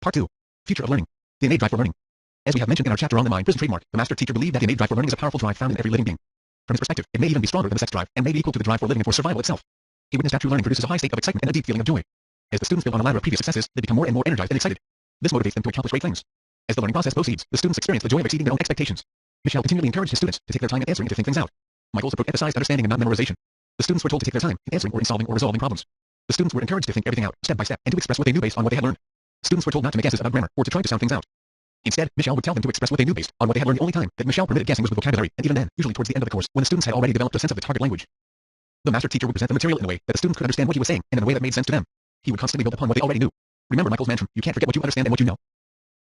Part 2. Future of learning. The innate drive for learning. As we have mentioned in our chapter on the mind prison trademark, the master teacher believed that the innate drive for learning is a powerful drive found in every living being. From his perspective, it may even be stronger than the sex drive, and may be equal to the drive for living and for survival itself. He witnessed that true learning produces a high state of excitement and a deep feeling of joy. As the students build on a ladder of previous successes, they become more and more energized and excited. This motivates them to accomplish great things. As the learning process proceeds, the students experience the joy of exceeding their own expectations. Michelle continually encouraged his students to take their time in answering and to think things out. Michael's approach emphasized understanding and not memorization. The students were told to take their time in answering or in solving or resolving problems. The students were encouraged to think everything out, step by step, and to express what they knew based on what they had learned. Students were told not to make guesses about grammar or to try to sound things out. Instead, Michelle would tell them to express what they knew based on what they had learned. The only time that Michelle permitted guessing was with vocabulary, and even then, usually towards the end of the course, when the students had already developed a sense of the target language. The master teacher would present the material in a way that the students could understand what he was saying, and in a way that made sense to them. He would constantly build upon what they already knew. Remember Michael's mantra, you can't forget what you understand and what you know.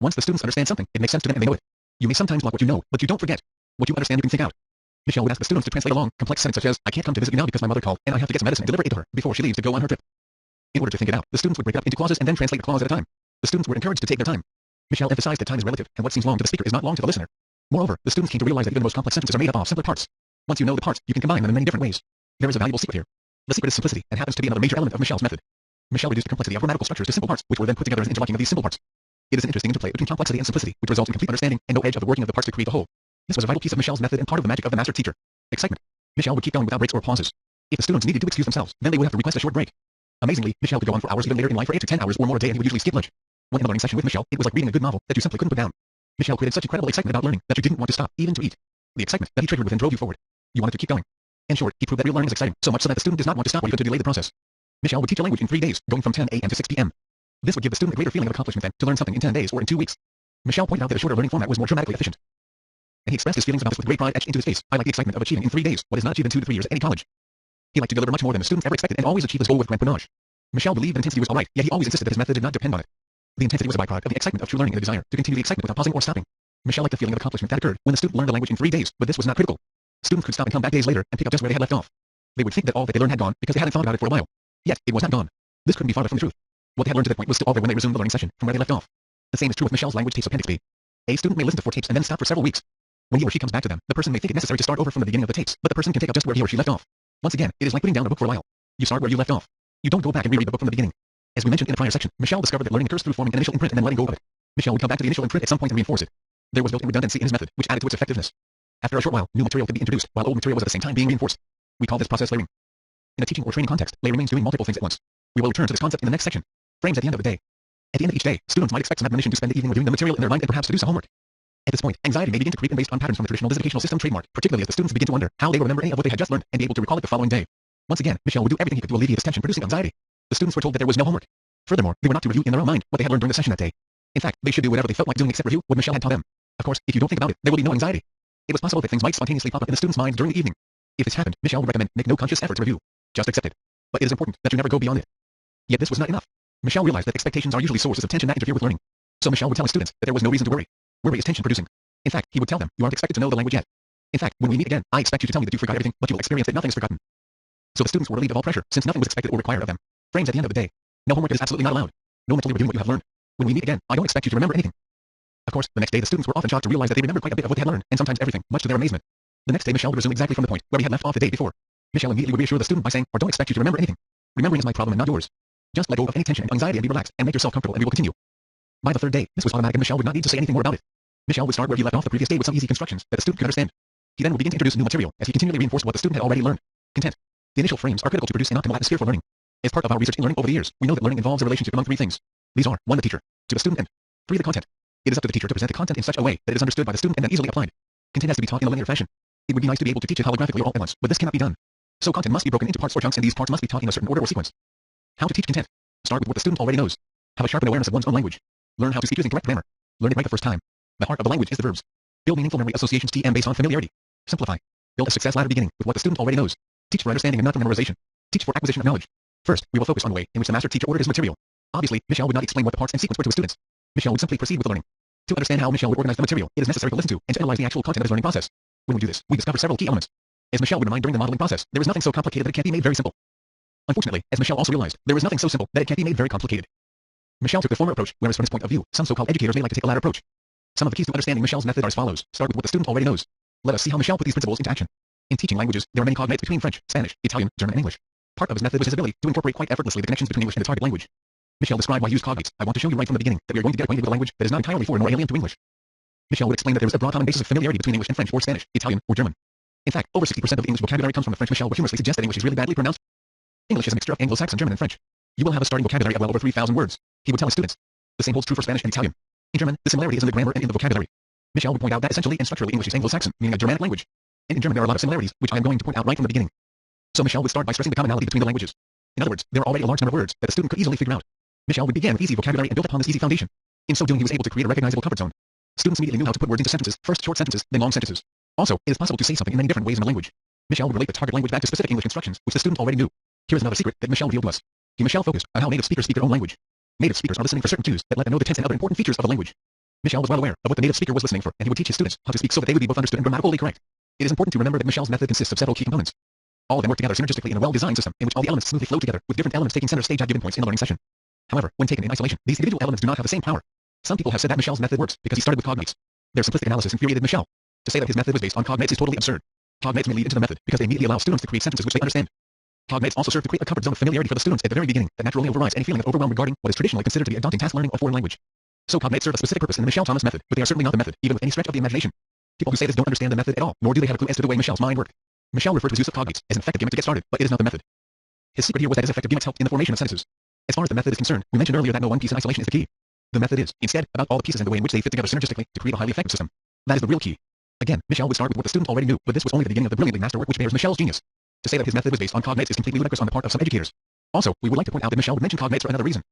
Once the students understand something, it makes sense to them and they know it. You may sometimes block what you know, but you don't forget. What you understand you can think out. Michelle would ask the students to translate a long, complex sentence such as, I can't come to visit you now because my mother called, and I have to get some medicine and deliver it to her before she leaves to go on her trip. In order to think it out, the students would break it up into clauses and then translate a clause at a time. The students were encouraged to take their time. Michelle emphasized that time is relative, and what seems long to the speaker is not long to the listener. Moreover, the students came to realize that even the most complex sentences are made up of simpler parts. Once you know the parts, you can combine them in many different ways. There is a valuable secret here. The secret is simplicity, and happens to be another major element of Michelle's method. Michelle reduced the complexity of grammatical structures to simple parts, which were then put together as an interlocking of these simple parts. It is an interesting interplay between complexity and simplicity, which results in complete understanding and no edge of the working of the parts to create the whole. This was a vital piece of Michelle's method and part of the magic of the master teacher. Excitement. Michelle would keep going without breaks or pauses. If the students needed to excuse themselves, then they would have to request a short break. Amazingly, Michelle could go on for hours even later in life for 8 to 10 hours or more a day, and he would usually skip lunch. When in a learning session with Michelle, it was like reading a good novel that you simply couldn't put down. Michelle created such incredible excitement about learning that you didn't want to stop, even to eat. The excitement that he triggered within drove you forward. You wanted to keep going. In short, he proved that real learning is exciting, so much so that the student does not want to stop or even to delay the process. Michelle would teach a language in 3 days, going from 10 a.m. to 6 p.m. This would give the student a greater feeling of accomplishment than to learn something in 10 days or in 2 weeks. Michelle pointed out that a shorter learning format was more dramatically efficient. And he expressed his feelings about this with great pride etched into his face. I like the excitement of achieving in 3 days what is not achieved in 2 to 3 years at any college. He liked to deliver much more than the students ever expected and always achieve his goal with grand panache. Michelle believed that intensity was alright, yet he always insisted that his method did not depend on it. The intensity was a byproduct of the excitement of true learning and the desire to continue the excitement without pausing or stopping. Michelle liked the feeling of accomplishment that occurred when the student learned the language in 3 days, but this was not critical. Students could stop and come back days later and pick up just where they had left off. They would think that all that they learned had gone because they hadn't thought about it for a while. Yet, it was not gone. This couldn't be farther from the truth. What they had learned to that point was still all there when they resumed the learning session from where they left off. The same is true with Michelle's language tapes appendix B. A student may listen to 4 tapes and then stop for several weeks. When he or she comes back to them, the person may think it necessary to start over from the beginning of the tapes, but the person can pick up just where he or she left off. Once again, it is like putting down a book for a while. You start where you left off. You don't go back and reread the book from the beginning. As we mentioned in a prior section, Michelle discovered that learning occurs through forming an initial imprint and then letting go of it. Michelle would come back to the initial imprint at some point and reinforce it. There was built-in redundancy in his method, which added to its effectiveness. After a short while, new material could be introduced, while old material was at the same time being reinforced. We call this process layering. In a teaching or training context, layering means doing multiple things at once. We will return to this concept in the next section. Frames at the end of the day. At the end of each day, students might expect some admonition to spend the evening reviewing the material in their mind and perhaps to do some homework. At this point, anxiety may begin to creep in based on patterns from the traditional dissertational system trademark, particularly as the students begin to wonder how they will remember any of what they had just learned and be able to recall it the following day. Once again, Michelle would do everything he could to alleviate this tension-producing anxiety. The students were told that there was no homework. Furthermore, they were not to review in their own mind what they had learned during the session that day. In fact, they should do whatever they felt like doing except review what Michelle had taught them. Of course, if you don't think about it, there will be no anxiety. It was possible that things might spontaneously pop up in the students' minds during the evening. If this happened, Michelle would recommend make no conscious effort to review. Just accept it. But it is important that you never go beyond it. Yet this was not enough. Michelle realized that expectations are usually sources of tension that interfere with learning. So Michelle would tell his students that there was no reason to worry. Worry is tension-producing. In fact, he would tell them, you aren't expected to know the language yet. In fact, when we meet again, I expect you to tell me that you forgot everything, but you will experience that nothing is forgotten. So the students were relieved of all pressure, since nothing was expected or required of them. Frames at the end of the day. No homework is absolutely not allowed. No mentally reviewing what you have learned. When we meet again, I don't expect you to remember anything. Of course, the next day the students were often shocked to realize that they remembered quite a bit of what they had learned, and sometimes everything, much to their amazement. The next day Michelle would resume exactly from the point where we had left off the day before. Michelle immediately would reassure the student by saying, I don't expect you to remember anything. Remembering is my problem and not yours. Just let go of any tension and anxiety and be relaxed, and make yourself comfortable, and we will continue. By the 3rd day, this was automatic and Michelle would not need to say anything more about it. Michelle would start where he left off the previous day with some easy constructions that the student could understand. He then would begin to introduce new material as he continually reinforced what the student had already learned. Content. The initial frames are critical to produce an optimal atmosphere for learning. As part of our research in learning over the years, we know that learning involves a relationship among 3 things. These are 1. The teacher, 2. The student, and 3. The content. It is up to the teacher to present the content in such a way that it is understood by the student and then easily applied. Content has to be taught in a linear fashion. It would be nice to be able to teach it holographically all at once, but this cannot be done. So content must be broken into parts or chunks, and these parts must be taught in a certain order or sequence. How to teach content. Start with what the student already knows. Have a sharpened awareness of one's own language. Learn how to speak using correct grammar. Learn it right the first time. The heart of the language is the verbs. Build meaningful memory associations based on familiarity. Simplify. Build a success ladder beginning with what the student already knows. Teach for understanding and not for memorization. Teach for acquisition of knowledge. First, we will focus on the way in which the master teacher ordered his material. Obviously, Michelle would not explain what the parts and sequence were to his students. Michelle would simply proceed with the learning. To understand how Michelle would organize the material, it is necessary to listen to and to analyze the actual content of his learning process. When we do this, we discover several key elements. As Michelle would remind during the modeling process, there is nothing so complicated that it can't be made very simple. Unfortunately, as Michelle also realized, there is nothing so simple that it can't be made very complicated. Michelle took the former approach, whereas from his point of view, some so-called educators may like to take the latter approach. Some of the keys to understanding Michelle's method are as follows. Start with what the student already knows. Let us see how Michelle put these principles into action. In teaching languages, there are many cognates between French, Spanish, Italian, German, and English. Part of his method was his ability to incorporate quite effortlessly the connections between English and the target language. Michelle described why he used cognates. I want to show you right from the beginning that we are going to get acquainted with a language that is not entirely foreign or alien to English. Michelle would explain that there is a broad common basis of familiarity between English and French or Spanish, Italian, or German. In fact, over 60% of the English vocabulary comes from the French. Michelle would humorously suggest that English is really badly pronounced. English is a mixture of Anglo-Saxon, German, and French. You will have a starting vocabulary of well over 3,000 words. He would tell his students. The same holds true for Spanish and Italian. In German, the similarity is in the grammar and in the vocabulary. Michelle would point out that essentially and structurally English is Anglo-Saxon, meaning a Germanic language. And in German there are a lot of similarities, which I am going to point out right from the beginning. So Michelle would start by stressing the commonality between the languages. In other words, there are already a large number of words that the student could easily figure out. Michelle would begin with easy vocabulary and build upon this easy foundation. In so doing he was able to create a recognizable comfort zone. Students immediately knew how to put words into sentences, first short sentences, then long sentences. Also, it is possible to say something in many different ways in a language. Michelle would relate the target language back to specific English instructions, which the student already knew. Here is another secret that Michelle revealed to us. Michelle focused on how native speakers speak their own language. Native speakers are listening for certain cues that let them know the tense and other important features of a language. Michelle was well aware of what the native speaker was listening for, and he would teach his students how to speak so that they would be both understood and grammatically correct. It is important to remember that Michelle's method consists of several key components. All of them work together synergistically in a well-designed system in which all the elements smoothly flow together, with different elements taking center stage at given points in the learning session. However, when taken in isolation, these individual elements do not have the same power. Some people have said that Michelle's method works because he started with cognates. Their simplistic analysis infuriated Michelle. To say that his method was based on cognates is totally absurd. Cognates may lead into the method because they immediately allow students to create sentences which they understand. Cognates also serve to create a comfort zone of familiarity for the students at the very beginning that naturally overrides any feeling of overwhelm regarding what is traditionally considered to be a daunting task learning a foreign language. So cognates serve a specific purpose in the Michelle Thomas method, but they are certainly not the method, even with any stretch of the imagination. People who say this don't understand the method at all, nor do they have a clue as to the way Michelle's mind worked. Michelle referred to his use of cognates as an effective gimmick to get started, but it is not the method. His secret here was that his effective gimmicks helped in the formation of sentences. As far as the method is concerned, we mentioned earlier that no one piece in isolation is the key. The method is, instead, about all the pieces and the way in which they fit together synergistically to create a highly effective system. That is the real key. Again, Michelle would start with what the student already knew, but this was only the beginning of the brilliantly masterwork which bears Michelle's genius. To say that his method was based on cognates is completely ludicrous on the part of some educators. Also, we would like to point out that Michelle would mention cognates for another reason.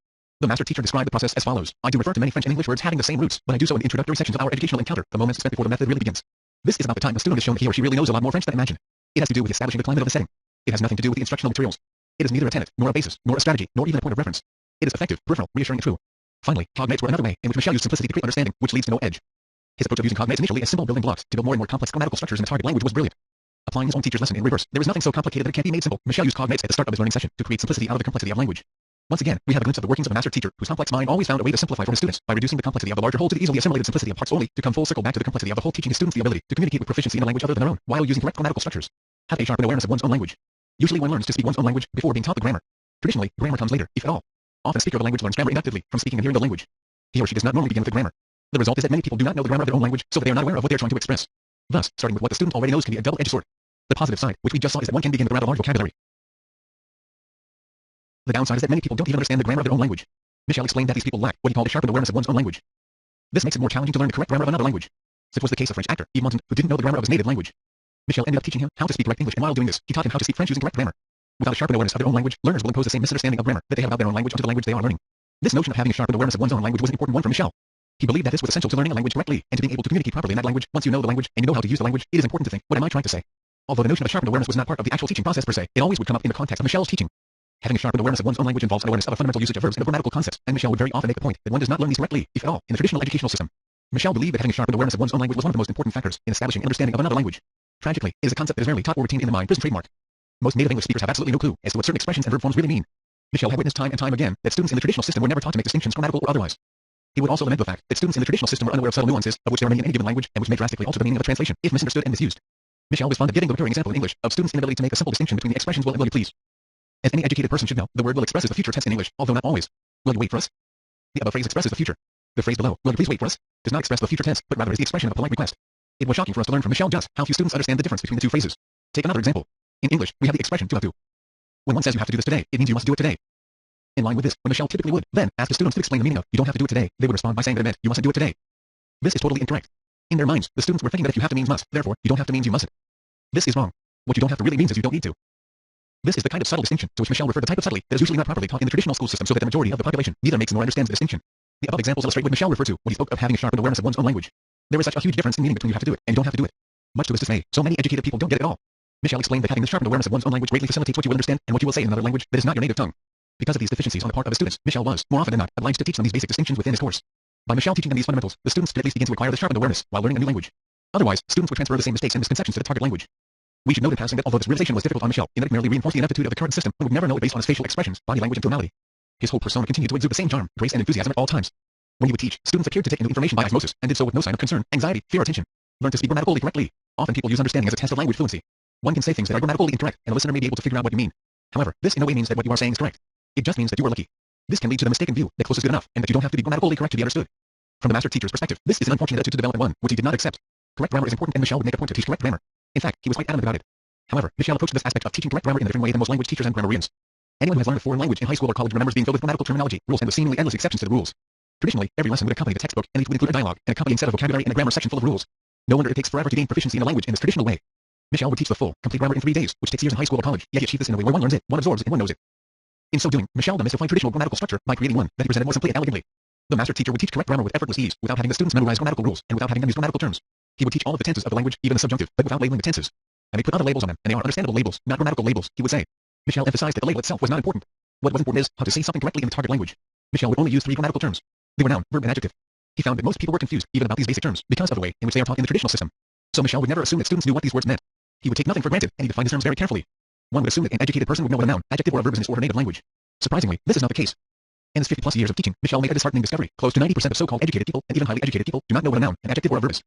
The master teacher described the process as follows. I do refer to many French and English words having the same roots, but I do so in the introductory sections of our educational encounter, the moments spent before the method really begins. This is about the time the student is shown that he or she really knows a lot more French than imagined. It has to do with establishing the climate of the setting. It has nothing to do with the instructional materials. It is neither a tenet, nor a basis, nor a strategy, nor even a point of reference. It is effective, peripheral, reassuring and true. Finally, cognates were another way in which Michelle used simplicity to create understanding, which leads to no edge. His approach of using cognates initially as simple building blocks to build more and more complex grammatical structures in the target language was brilliant. Applying his own teacher's lesson in reverse, there is nothing so complicated that it can't be made simple. Michelle used cognates at the start of his learning session to create simplicity out of the complexity of language. Once again, we have a glimpse of the workings of a master teacher whose complex mind always found a way to simplify for his students by reducing the complexity of the larger whole to the easily assimilated simplicity of parts only, to come full circle back to the complexity of the whole, teaching his students the ability to communicate with proficiency in a language other than their own, while using correct grammatical structures. Have a sharpened awareness of one's own language. Usually one learns to speak one's own language before being taught the grammar. Traditionally, grammar comes later, if at all. Often a speaker of the language learns grammar inductively from speaking and hearing the language. He or she does not normally begin with the grammar. The result is that many people do not know the grammar of their own language, so that they are not aware of what they are trying to express. Thus, starting with what the student already knows can be a double-edged sword. The positive side, which we just saw, is that one can begin with a rather large vocabulary. The downside is that many people don't even understand the grammar of their own language. Michelle explained that these people lack what he called a sharpened awareness of one's own language. This makes it more challenging to learn the correct grammar of another language. Such was the case of French actor Yves Montand, who didn't know the grammar of his native language. Michelle ended up teaching him how to speak correct English, and while doing this, he taught him how to speak French using correct grammar. Without a sharpened awareness of their own language, learners will impose the same misunderstanding of grammar that they have about their own language onto the language they are learning. This notion of having a sharpened awareness of one's own language was an important one for Michelle. He believed that this was essential to learning a language correctly and to being able to communicate properly in that language. Once you know the language and you know how to use the language, it is important to think, what am I trying to say? Although the notion of a sharpened awareness was not part of the actual teaching process per se, it always would come up in the context of Michelle's teaching. Having a sharpened awareness of one's own language involves an awareness of a fundamental usage of verbs and of grammatical concepts, and Michelle would very often make the point that one does not learn these correctly, if at all, in the traditional educational system. Michelle believed that having a sharpened awareness of one's own language was one of the most important factors in establishing understanding of another language. Tragically, it is a concept that is rarely taught or retained in the mind. Prison trademark. Most native English speakers have absolutely no clue as to what certain expressions and verb forms really mean. Michelle had witnessed time and time again that students in the traditional system were never taught to make distinctions, grammatical or otherwise. He would also lament the fact that students in the traditional system were unaware of subtle nuances, of which there are many in any given language, and which may drastically alter the meaning of a translation if misunderstood and misused. Michelle was fond of giving the recurring example in English of students' inability to make a simple distinction between the expressions will and will you please. As any educated person should know, the word will expresses the future tense in English, although not always. Will you wait for us? The above phrase expresses the future. The phrase below, will you please wait for us, does not express the future tense, but rather is the expression of a polite request. It was shocking for us to learn from Michelle just how few students understand the difference between the two phrases. Take another example. In English, we have the expression to have to. When one says you have to do this today, it means you must do it today. In line with this, when Michelle typically would then ask the students to explain the meaning of you don't have to do it today, they would respond by saying that it meant you mustn't do it today. This is totally incorrect. In their minds, the students were thinking that if you have to means must, therefore, you don't have to means you mustn't. This is wrong. What you don't have to really means is you don't need to. This is the kind of subtle distinction to which Michelle referred, the type of subtlety that is usually not properly taught in the traditional school system, so that the majority of the population neither makes nor understands the distinction. The above examples illustrate what Michelle referred to when he spoke of having a sharpened awareness of one's own language. There is such a huge difference in meaning between you have to do it and you don't have to do it. Much to his dismay, so many educated people don't get it at all. Michelle explained that having this sharpened awareness of one's own language greatly facilitates what you will understand and what you will say in another language that is not your native tongue. Because of these deficiencies on the part of the students, Michelle was, more often than not, obliged to teach them these basic distinctions within his course. By Michelle teaching them these fundamentals, the students could at least begin to acquire this sharpened awareness while learning a new language. Otherwise, students would transfer the same mistakes and misconceptions to the target language. We should note in passing that although this realization was difficult on Michelle, in that it merely reinforced the ineptitude of the current system, one would never know it based on his facial expressions, body language and tonality. His whole persona continued to exude the same charm, grace and enthusiasm at all times. When he would teach, students appeared to take in new information by osmosis, and did so with no sign of concern, anxiety, fear or tension. Learn to speak grammatically correctly. Often people use understanding as a test of language fluency. One can say things that are grammatically incorrect, and a listener may be able to figure out what you mean. However, this in no way means that what you are saying is correct. It just means that you are lucky. This can lead to the mistaken view that close is good enough, and that you don't have to be grammatically correct to be understood. From the master teacher's perspective, this is an unfortunate attitude to develop one, which he did not accept. Correct grammar is important, and Michelle would make a point to teach correct grammar. In fact, he was quite adamant about it. However, Michelle approached this aspect of teaching correct grammar in a different way than most language teachers and grammarians. Anyone who has learned a foreign language in high school or college remembers being filled with grammatical terminology, rules, and the seemingly endless exceptions to the rules. Traditionally, every lesson would accompany the textbook, and each would include a dialogue, an accompanying set of vocabulary, and a grammar section full of rules. No wonder it takes forever to gain proficiency in a language in this traditional way. Michelle would teach the full, complete grammar in 3 days, which takes years in high school or college, yet he achieved this in a way where one learns it, one absorbs it, and one knows it. In so doing, Michelle demystified traditional grammatical structure by creating one that he presented more simply and elegantly. The master teacher would teach correct grammar with effortless ease, without having the students memorize grammatical rules, and without having them use grammatical terms. He would teach all of the tenses of the language, even the subjunctive, but without labeling the tenses. And they put other labels on them, and they are understandable labels, not grammatical labels, he would say. Michelle emphasized that the label itself was not important. What was important is how to say something correctly in the target language. Michelle would only use 3 grammatical terms. They were noun, verb, and adjective. He found that most people were confused even about these basic terms because of the way in which they are taught in the traditional system. So Michelle would never assume that students knew what these words meant. He would take nothing for granted, and he defined his terms very carefully. One would assume that an educated person would know what a noun, adjective, or a verb is in his or her native language. Surprisingly, this is not the case. In his 50-plus years of teaching, Michelle made a disheartening discovery. Close to 90% of so-called educated people, and even highly educated people, do not know what a noun, an adjective, or a verb is.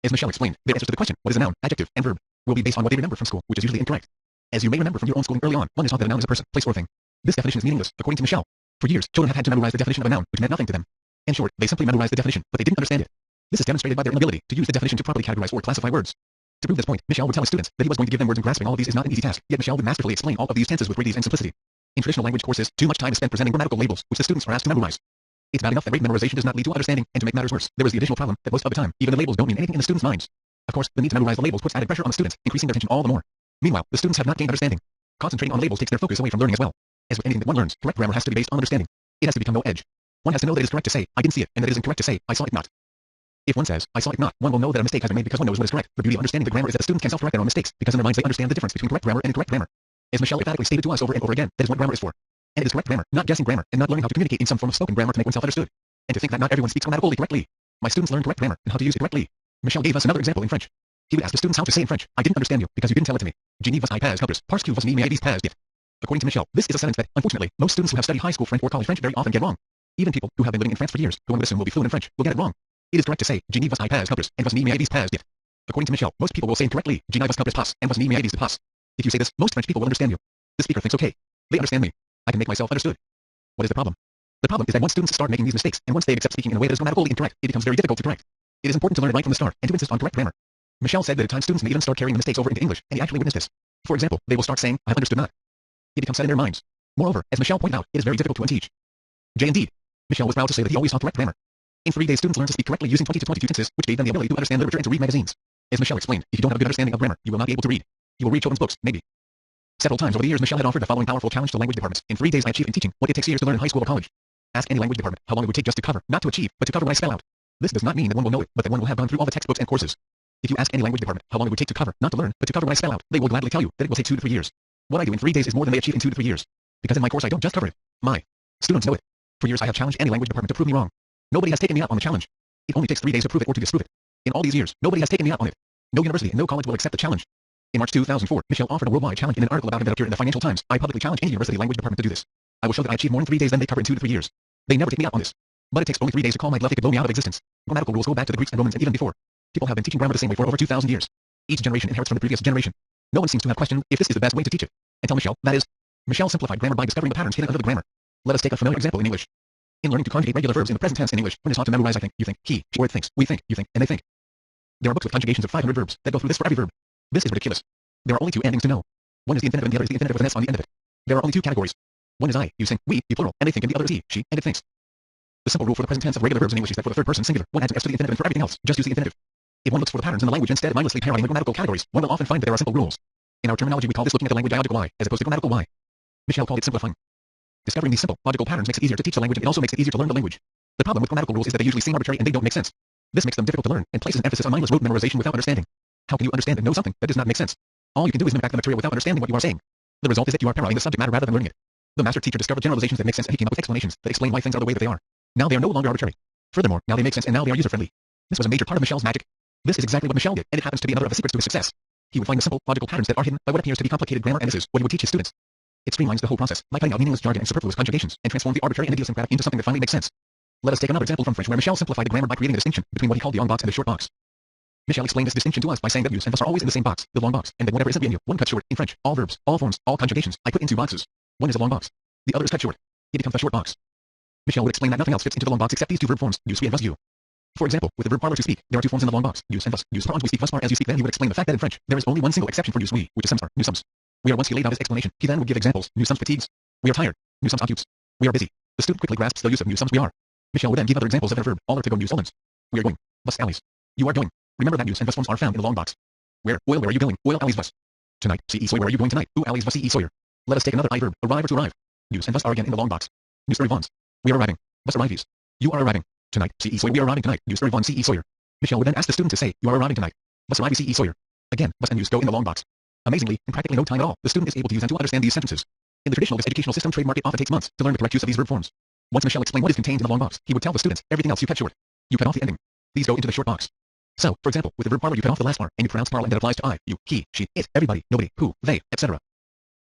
As Michelle explained, their answers to the question, what is a noun, adjective, and verb, will be based on what they remember from school, which is usually incorrect. As you may remember from your own schooling early on, one is taught that a noun is a person, place, or thing. This definition is meaningless, according to Michelle. For years, children have had to memorize the definition of a noun, which meant nothing to them. In short, they simply memorized the definition, but they didn't understand it. This is demonstrated by their inability to use the definition to properly categorize or classify words. To prove this point, Michelle would tell his students that he was going to give them words, and grasping all of these is not an easy task, yet Michelle would masterfully explain all of these tenses with great ease and simplicity. In traditional language courses, too much time is spent presenting grammatical labels, which the students are asked to memorize. It's bad enough that great memorization does not lead to understanding, and to make matters worse, there is the additional problem that most of the time, even the labels don't mean anything in the students' minds. Of course, the need to memorize the labels puts added pressure on the students, increasing their attention all the more. Meanwhile, the students have not gained understanding. Concentrating on the labels takes their focus away from learning as well. As with anything that one learns, correct grammar has to be based on understanding. It has to become no edge. One has to know that it is correct to say, I didn't see it, and that it is incorrect to say, I saw it not. If one says, I saw it not, one will know that a mistake has been made because one knows what is correct. The beauty of understanding the grammar is that the students can self-correct their own mistakes, because in their minds they understand the difference between correct grammar and incorrect grammar. As Michelle emphatically stated to us over and over again, that is what grammar is for. And it is correct grammar, not guessing grammar, and not learning how to communicate in some form of spoken grammar to make oneself understood. And to think that not everyone speaks grammatically correctly. My students learn correct grammar, and how to use it correctly. Michelle gave us another example in French. He would ask the students how to say in French, I didn't understand you, because you didn't tell it to me. Je n'y vas pas helpers, parce que vous n'y m'avez pas dit. According to Michelle, this is a sentence that, unfortunately, most students who have studied high school French or college French very often get wrong. Even people who have been living in France for years, who one would assume will be fluent in French, will get it wrong. It is correct to say, je n'y vas pas helpers, and vous n'y m'avez pas dit. According to Michelle, most people will say incorrectly, je n'y vas pas and vous n'y m'avez pas. If you say this, most French people will understand you. The speaker thinks, okay, they understand me. I can make myself understood. What is the problem? The problem is that once students start making these mistakes, and once they accept speaking in a way that is grammatically incorrect, it becomes very difficult to correct. It is important to learn it right from the start, and to insist on correct grammar. Michelle said that at times students may even start carrying the mistakes over into English, and he actually witnessed this. For example, they will start saying, I understood not. It becomes set in their minds. Moreover, as Michelle pointed out, it is very difficult to unteach. Indeed. Michelle was proud to say that he always taught correct grammar. In 3 days, students learned to speak correctly using 20 to 22 tenses, which gave them the ability to understand literature and to read magazines. As Michelle explained, if you don't have a good understanding of grammar, you will not be able to read. You will read children's books, maybe. Several times over the years, Michelle had offered the following powerful challenge to language departments. In 3 days, I achieved in teaching what it takes years to learn in high school or college. Ask any language department how long it would take just to cover, not to achieve, but to cover what I spell out. This does not mean that one will know it, but that one will have gone through all the textbooks and courses. If you ask any language department how long it would take to cover, not to learn, but to cover what I spell out, they will gladly tell you that it will take 2 to 3 years. What I do in 3 days is more than they achieve in 2 to 3 years. Because in my course I don't just cover it. My students know it. For years I have challenged any language department to prove me wrong. Nobody has taken me up on the challenge. It only takes 3 days to prove it or to disprove it. In all these years, nobody has taken me up on it. No university and no college will accept the challenge. In March 2004, Michelle offered a worldwide challenge in an article about him that appeared in the Financial Times. I publicly challenge any university language department to do this. I will show that I achieve more in 3 days than they cover in 2 to 3 years. They never take me up on this. But it takes only 3 days to call my bluff. They could blow me out of existence. Grammatical rules go back to the Greeks and Romans and even before. People have been teaching grammar the same way for over 2,000 years. Each generation inherits from the previous generation. No one seems to have questioned if this is the best way to teach it. Until Michelle, that is. Michelle simplified grammar by discovering the patterns hidden under the grammar. Let us take a familiar example in English. In learning to conjugate regular verbs in the present tense in English, one is taught to memorize I think, you think, he, she, or it thinks, we think, you think, and they think. There are books with conjugations of 500 verbs that go through this for every verb. This is ridiculous. There are only 2 endings to know. One is the infinitive and the other is the infinitive with an S on the end of it. There are only 2 categories. One is I, you sing, we, the plural, and they think, and the other is he, she, and it thinks. The simple rule for the present tense of regular verbs in English is that for the third person singular, one adds an S to the infinitive, and for everything else, just use the infinitive. If one looks for the patterns in the language instead of mindlessly parroting the grammatical categories, one will often find that there are simple rules. In our terminology we call this looking at the language dialogical Y, as opposed to grammatical Y. Michelle called it simplifying. Discovering these simple, logical patterns makes it easier to teach the language and it also makes it easier to learn the language. The problem with grammatical rules is that they usually seem arbitrary and they don't make sense. This makes them difficult to learn and places an emphasis on mindless rote memorization without understanding. How can you understand and know something that does not make sense? All you can do is mimic back the material without understanding what you are saying. The result is that you are parroting the subject matter rather than learning it. The master teacher discovered generalizations that make sense and he came up with explanations that explain why things are the way that they are. Now they are no longer arbitrary. Furthermore, now they make sense and now they are user-friendly. This was a major part of Michelle's magic. This is exactly what Michelle did, and it happens to be another of the secrets to his success. He would find the simple, logical patterns that are hidden by what appears to be complicated grammar, and this is what he would teach his students. It streamlines the whole process by cutting out meaningless jargon and superfluous conjugations, and transforms the arbitrary and idiosyncratic into something that finally makes sense. Let us take another example from French where Michelle simplified the grammar by creating a distinction between what he called the long box and the short box. Michelle explained this distinction to us by saying that views and thus are always in the same box, the long box, and that whatever isn't in you, one cut short. In French, all verbs, all forms, all conjugations, I put into boxes. One is a long box. The other is cut short. it becomes the short box. Michelle would explain that nothing else fits into the long box except these two verb forms, use, we, and was, you. For example, with the verb parlor to speak, there are two forms in the long box, use and thus. Use par on we speak, thus par as you speak. Then he would explain the fact that in French, there is only one single exception for use we, which is subs are, nous sommes. We are. Once he laid out his explanation, he then would give examples, nous sommes fatigues. We are tired. Nous sommes occupés. We are busy. The student quickly grasps the use of nous sommes we are. Michelle would then give other examples of that verb, all are to go use Olens. We are going. Bus alleys. You are going. Remember that use and bus forms are found in the long box. Where are you going? Oil alleys bus. Tonight, C.E. Sawyer, where are you going tonight? Who alleys bus C.E. Sawyer. Let us take another I verb, arrive or to arrive. Use and bus are again in the long box. Nous arrivons. We are arriving. Bus arrives. You are arriving. Tonight, C.E. Sawyer, we are arriving tonight. Nous arrivons C.E. Sawyer. Michelle would then ask the student to say, you are arriving tonight. Bus arrives C.E. Sawyer. Again, bus and use go in the long box. Amazingly, in practically no time at all, the student is able to use and to understand these sentences. In the traditional educational system trademark, it often takes months to learn the correct use of these verb forms. Once Michelle explained what is contained in the long box, he would tell the students, everything else you cut short. You cut off the ending. These go into the short box. So, for example, with the verb parlor you cut off the last R, and you pronounce parlor and that applies to I, you, he, she, it, everybody, nobody, who, they, etc.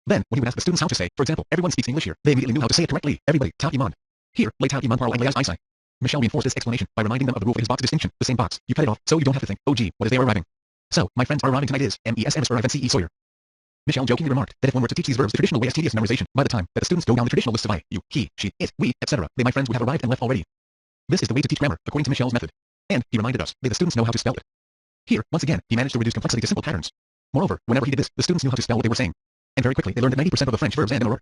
Then, when he would ask the students how to say, for example, everyone speaks English here, they immediately knew how to say it correctly, everybody, tap iman. Here, lay tap iman parlor and lay I say. Michelle reinforced this explanation by reminding them of the rule for his box distinction, the same box, you cut it off, so you don't have to think, oh gee, what is they are arriving. So, my friends are arriving tonight is, M.E.S. arrive and C.E. Sawyer. Michelle jokingly remarked that if one were to teach these verbs the traditional way as tedious memorization, by the time that the students go down the traditional lists of I, you, he, she, it, we, etc., they my friends would have arrived and left already. This is the way to teach grammar, according to Michelle's method. And, he reminded us, the students know how to spell it. Here, once again, he managed to reduce complexity to simple patterns. Moreover, whenever he did this, the students knew how to spell what they were saying. And very quickly they learned that 90% of the French verbs end in a r.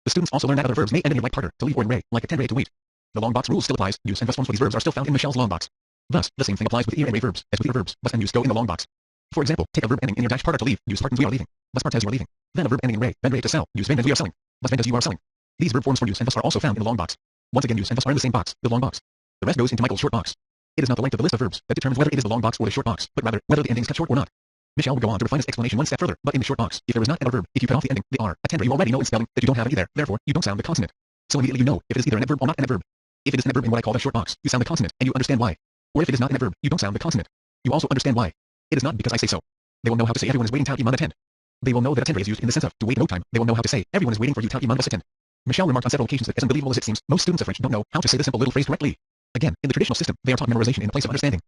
The students also learned that other verbs may end in a like parter, to leave or in re, like attendre to wait. The long box rule still applies, use and bus forms for these verbs are still found in Michelle's long box. Thus, the same thing applies with ir and re verbs, as with ir verbs, bus and use go in the long box. For example, take a verb ending in your dash parter to leave, use partens we are leaving, bus partes you are leaving. Then a verb ending in re, then re to sell, use vendes we are selling, bus vendes you are selling. These verb forms for use and bus are also found in the long box. Once again use and bus are in the same box, the long box. The rest goes into Michael's short box. It is not the length of the list of verbs that determines whether it is the long box or the short box, but rather whether the endings cut short or not. Michelle would go on to refine his explanation one step further, but in the short box, if there is not an adverb, if you cut off the ending, the r, attendre you already know in spelling that you don't have it either, therefore, you don't sound the consonant. So immediately you know if it is either an adverb or not an adverb. If it is an adverb in what I call the short box, you sound the consonant, and you understand why. Or if it is not an adverb, you don't sound the consonant. You also understand why. It is not because I say so. They will know how to say everyone is waiting tap iman attend. They will know that attendre is used in the sense of to wait no time. They will know how to say everyone is waiting for you tap iman bus attend. Michelle remarked on several occasions that as unbelievable as it seems, most students of French don't know how to say the simple little phrase correctly. Again, in the traditional system, they are taught memorization in the place of understanding.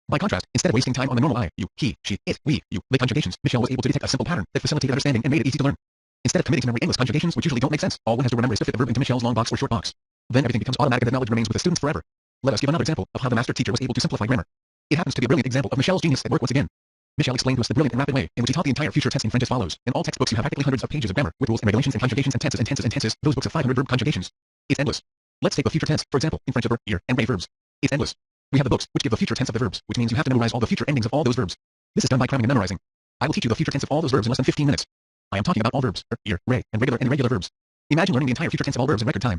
By contrast, instead of wasting time on the normal I, you, he, she, it, we, you, they conjugations, Michelle was able to detect a simple pattern that facilitated understanding and made it easy to learn. Instead of committing to memory endless conjugations which usually don't make sense, all one has to remember is to fit the verb into Michelle's long box or short box. Then everything becomes automatic and that knowledge remains with the students forever. Let us give another example of how the master teacher was able to simplify grammar. It happens to be a brilliant example of Michelle's genius at work once again. Michelle explained to us the brilliant and rapid way in which he taught the entire future tense in French as follows. In all textbooks you have practically hundreds of pages of grammar, with rules and regulations and conjugations and tenses and tenses and tenses, those books of 500 verb conjugations. It's endless. Let's take the future tense, for example, in French of ir and re verbs. It's endless. We have the books, which give the future tense of the verbs, which means you have to memorize all the future endings of all those verbs. This is done by cramming and memorizing. I will teach you the future tense of all those verbs in less than 15 minutes. I am talking about all verbs, ir, re, and regular and irregular verbs. Imagine learning the entire future tense of all verbs in record time.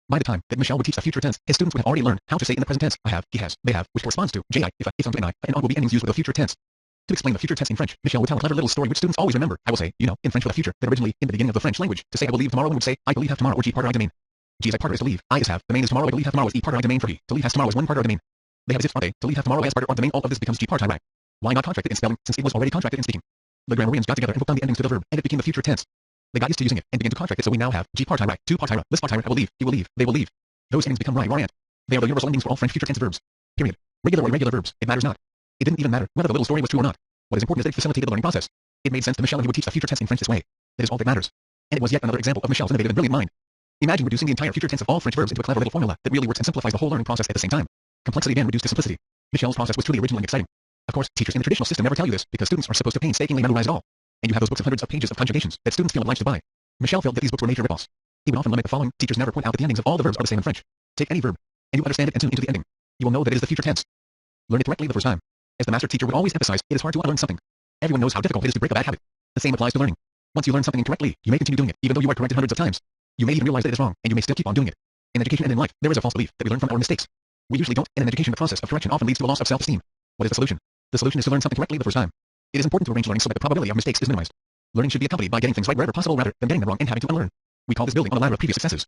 By the time that Michelle would teach the future tense, his students would have already learned how to say in the present tense, I have, he has, they have, which corresponds to ji, if, on to an I, and on will be endings used with the future tense. To explain the future tense in French, Michelle would tell a clever little story which students always remember. I will say, in French for the future, that originally, in the beginning of the French language, to say I will leave tomorrow one would say, I will leave have tomorrow or ji part I domain. Ji is a part is to leave, I is have, the main is tomorrow I will leave have tomorrow is e part I domain for he, to leave has tomorrow is one part I domain. They have as if are they, to leave have tomorrow as part or domain all of this becomes g part I. Why not contract it in spelling, since it was already contracted in speaking? The grammarians got together and put down the endings to the verb, and it became the future tense. They got used to using it, and began to contract it so we now have g part I, to part I, this part I will leave, he will leave, they will leave. Those endings become right, and. They are the universal endings for all French future tense verbs. Period. Regular or irregular verbs, it matters not. It didn't even matter whether the little story was true or not. What is important is that it facilitated the learning process. It made sense to Michelle and he would teach the future tense in French this way. That is all that matters. And it was yet another example of Michelle's innovative and brilliant mind. Imagine reducing the entire future tense of all French verbs into a clever little formula that really works and simplifies the whole learning process at the same time. Complexity again reduced to simplicity. Michelle's process was truly original and exciting. Of course, teachers in the traditional system never tell you this because students are supposed to painstakingly memorize it all. And you have those books of hundreds of pages of conjugations that students feel obliged to buy. Michelle felt that these books were major ripoffs. He would often limit the following. Teachers never point out that the endings of all the verbs are the same in French. Take any verb, and you understand it and tune into the ending. You will know that it is the future tense. Learn it correctly the first time. As the master teacher would always emphasize, it is hard to unlearn something. Everyone knows how difficult it is to break a bad habit. The same applies to learning. Once you learn something incorrectly, you may continue doing it, even though you are corrected hundreds of times. You may even realize that it is wrong, and you may still keep on doing it. In education and in life, there is a false belief that we learn from our mistakes. We usually don't, and in education the process of correction often leads to a loss of self-esteem. What is the solution? The solution is to learn something correctly the first time. It is important to arrange learning so that the probability of mistakes is minimized. Learning should be accompanied by getting things right wherever possible rather than getting them wrong and having to unlearn. We call this building on a ladder of previous successes.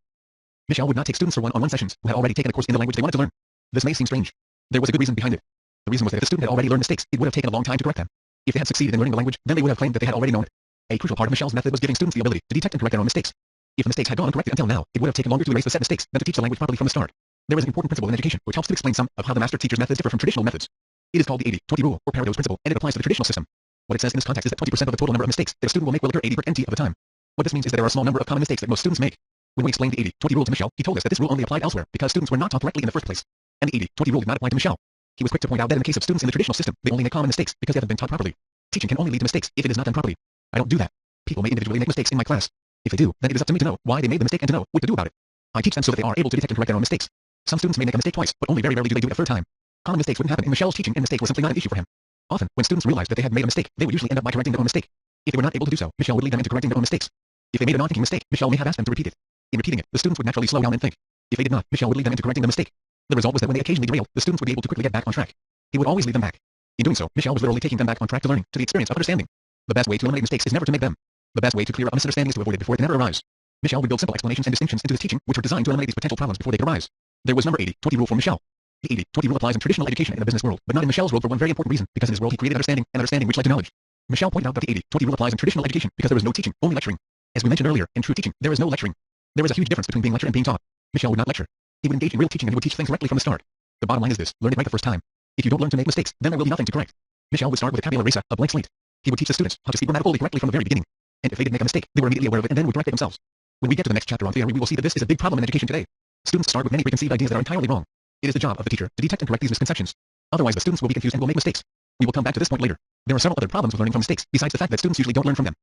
Michelle would not take students for one-on-one sessions who had already taken a course in the language they wanted to learn. This may seem strange. There was a good reason behind it. The reason was that if the student had already learned mistakes, it would have taken a long time to correct them. If they had succeeded in learning the language, then they would have claimed that they had already known it. A crucial part of Michelle's method was giving students the ability to detect and correct their own mistakes. If mistakes had gone uncorrected until now, it would have taken longer to erase the set mistakes than to teach the language properly from the start. There is an important principle in education which helps to explain some of how the master teacher's methods differ from traditional methods. It is called the 80-20 rule, or Pareto's principle, and it applies to the traditional system. What it says in this context is that 20% of the total number of mistakes that a student will make will occur 80% of the time. What this means is that there are a small number of common mistakes that most students make. When we explained the 80-20 rule to Michel, he told us that this rule only applied elsewhere because students were not taught correctly in the first place. And the 80-20 rule did not apply to Michel. He was quick to point out that in the case of students in the traditional system, they only make common mistakes because they haven't been taught properly. Teaching can only lead to mistakes if it is not done properly. I don't do that. People may individually make mistakes in my class. If they do, then it is up to me to know why they made the mistake and to know what to do about it. I teach them so that they are able to detect and correct their own mistakes. Some students may make a mistake twice, but only very rarely do they do it a third time. Common mistakes wouldn't happen in Michel's teaching, and mistakes were simply not an issue for him. Often, when students realized that they had made a mistake, they would usually end up by correcting their own mistake. If they were not able to do so, Michel would lead them into correcting their own mistakes. If they made a non-thinking mistake, Michel may have asked them to repeat it. In repeating it, the students would naturally slow down and think. If they did not, Michel would lead them into correcting the mistake. The result was that when they occasionally derailed, the students would be able to quickly get back on track. He would always lead them back. In doing so, Michel was literally taking them back on track to learning, to the experience of understanding. The best way to eliminate mistakes is never to make them. The best way to clear up misunderstandings is to avoid it before they never arise. Michel would build simple explanations and distinctions into his teaching, which were designed to eliminate these potential problems before they could arise. There was number 80-20 rule for Michel. The 80-20 rule applies in traditional education and the business world, but not in Michel's world for one very important reason, because in his world he created understanding, and understanding which led to knowledge. Michel pointed out that the 80-20 rule applies in traditional education because there is no teaching, only lecturing. As we mentioned earlier, in true teaching, there is no lecturing. There is a huge difference between being lectured and being taught. Michel would not lecture. He would engage in real teaching and he would teach things correctly from the start. The bottom line is this: learn it right the first time. If you don't learn to make mistakes, then there will be nothing to correct. Michel would start with a tabula rasa, a blank slate. He would teach the students how to speak grammatically correctly from the very beginning. And if they did make a mistake, they were immediately aware of it and then would correct it themselves. When we get to the next chapter on theory, we will see that this is a big problem in education today. Students start with many preconceived ideas that are entirely wrong. It is the job of the teacher to detect and correct these misconceptions. Otherwise, the students will be confused and will make mistakes. We will come back to this point later. There are several other problems with learning from mistakes, besides the fact that students usually don't learn from them.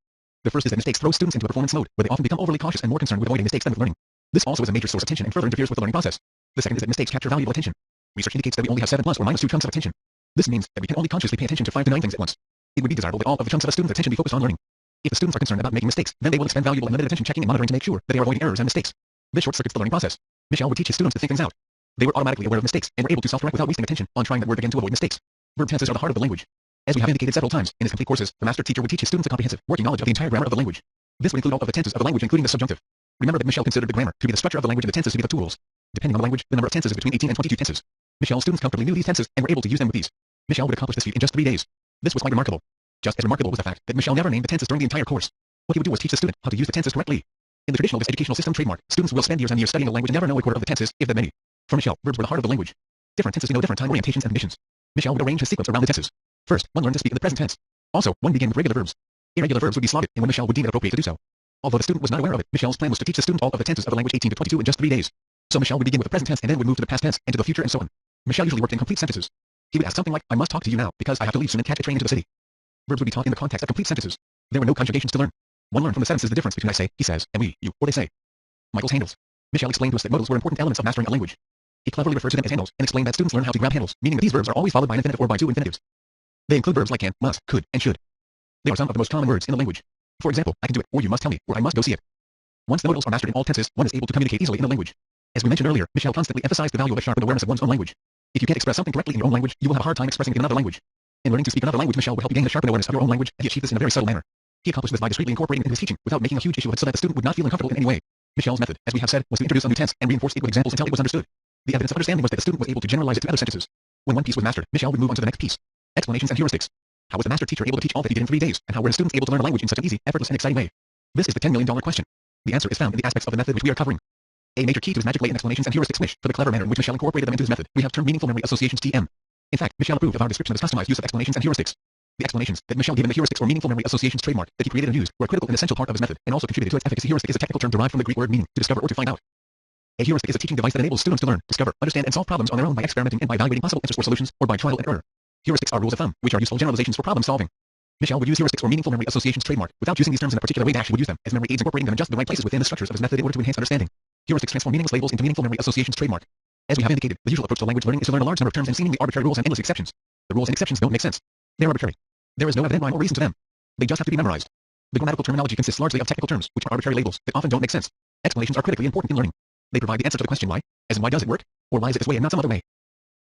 The first is that mistakes throw students into a performance mode, where they often become overly cautious and more concerned with avoiding mistakes than with learning. This also is a major source of tension and further interferes with the learning process. The second is that mistakes capture valuable attention. Research indicates that we only have 7 plus or minus 2 chunks of attention. This means that we can only consciously pay attention to 5 to 9 things at once. It would be desirable that all of the chunks of a student's attention be focused on learning. If the students are concerned about making mistakes, then they will expend valuable and limited attention checking and monitoring to make sure that they are avoiding errors and mistakes. This short-circuits the learning process. Michel would teach his students to think things out. They were automatically aware of mistakes and were able to self-correct without wasting attention on trying that word again to avoid mistakes. Verb tenses are the heart of the language. As we have indicated several times, in his complete courses, the master teacher would teach his students a comprehensive, working knowledge of the entire grammar of the language. This would include all of the tenses of the language including the subjunctive. Remember that Michel considered the grammar to be the structure of the language and the tenses to be the tools. Depending on the language, the number of tenses is between 18 and 22 tenses. Michel's students comfortably knew these tenses and were able to use them with ease. Michel would accomplish this feat in just 3 days. This was quite remarkable. Just as remarkable was the fact that Michel never named the tenses during the entire course. What he would do was teach the student how to use the tenses correctly. In the traditional educational system trademark, students will spend years and years studying a language and never know a quarter of the tenses, if that many. For Michel, verbs were the heart of the language. Different tenses know different time orientations and conditions. Michel would arrange his sequence around the tenses. First, one learned to speak in the present tense. Also, one began with regular verbs. Irregular verbs would be slotted in when Michel would deem it appropriate to do so. Although the student was not aware of it, Michel's plan was to teach the student all of the tenses of the language 18 to 22 in just 3 days. So Michel would begin with the present tense and then would move to the past tense and to the future and so on. Michel usually worked in complete sentences. He would ask something like, I must talk to you now because I have to leave soon and catch a train into the city. Verbs would be taught in the context of complete sentences. There were no conjugations to learn. One learned from the sentences the difference between I say, he says, and we, you, or they say. Michael's handles. Michel explained to us that modals were important elements of mastering a language. He cleverly referred to them as handles and explained that students learn how to grab handles, meaning that these verbs are always followed by an infinitive or by 2 infinitives. They include verbs like can, must, could, and should. They are some of the most common words in the language. For example, I can do it, or you must tell me, or I must go see it. Once the modals are mastered in all tenses, one is able to communicate easily in the language. As we mentioned earlier, Michel constantly emphasized the value of a sharpened awareness of one's own language. If you can't express something correctly in your own language, you will have a hard time expressing it in another language. In learning to speak another language, Michel would help you gain a sharpened awareness of your own language, and he achieved this in a very subtle manner. He accomplished this by discreetly incorporating it into his teaching, without making a huge issue of it so that the student would not feel uncomfortable in any way. Michel's method, as we have said, was to introduce a new tense and reinforce it with examples until it was understood. The evidence of understanding was that the student was able to generalize it to other sentences. When one piece was mastered, Michel would move on to the next piece. Explanations and heuristics. How was the master teacher able to teach all that he did in 3 days, and how were his students able to learn a language in such an easy, effortless, and exciting way? This is the $10 million question. The answer is found in the aspects of the method which we are covering. A major key to his magic lay in explanations and heuristics which, for the clever manner in which Michel incorporated them into his method, we have termed meaningful memory associations TM. In fact, Michel approved of our description of his customized use of explanations and heuristics. The explanations that Michel gave in the heuristics or meaningful memory associations trademark that he created and used were a critical and essential part of his method and also contributed to its efficacy. Heuristic is a technical term derived from the Greek word meaning to discover or to find out. A heuristic is a teaching device that enables students to learn, discover, understand, and solve problems on their own by experimenting and by evaluating possible answers or solutions, or by trial and error. Heuristics are rules of thumb, which are useful generalizations for problem solving. Michel would use heuristics or meaningful memory associations trademark without using these terms in a particular way. He would use them as memory aids, incorporating them in just the right places within the structures of his method in order to enhance understanding. Heuristics transform meaningless labels into meaningful memory associations trademark. As we have indicated, the usual approach to language learning is to learn a large number of terms and seemingly arbitrary rules and endless exceptions. The rules and exceptions don't make sense. They are arbitrary. There is no evident rhyme or reason to them. They just have to be memorized. The grammatical terminology consists largely of technical terms, which are arbitrary labels that often don't make sense. Explanations are critically important in learning. They provide the answer to the question why, as in why does it work, or why is it this way and not some other way.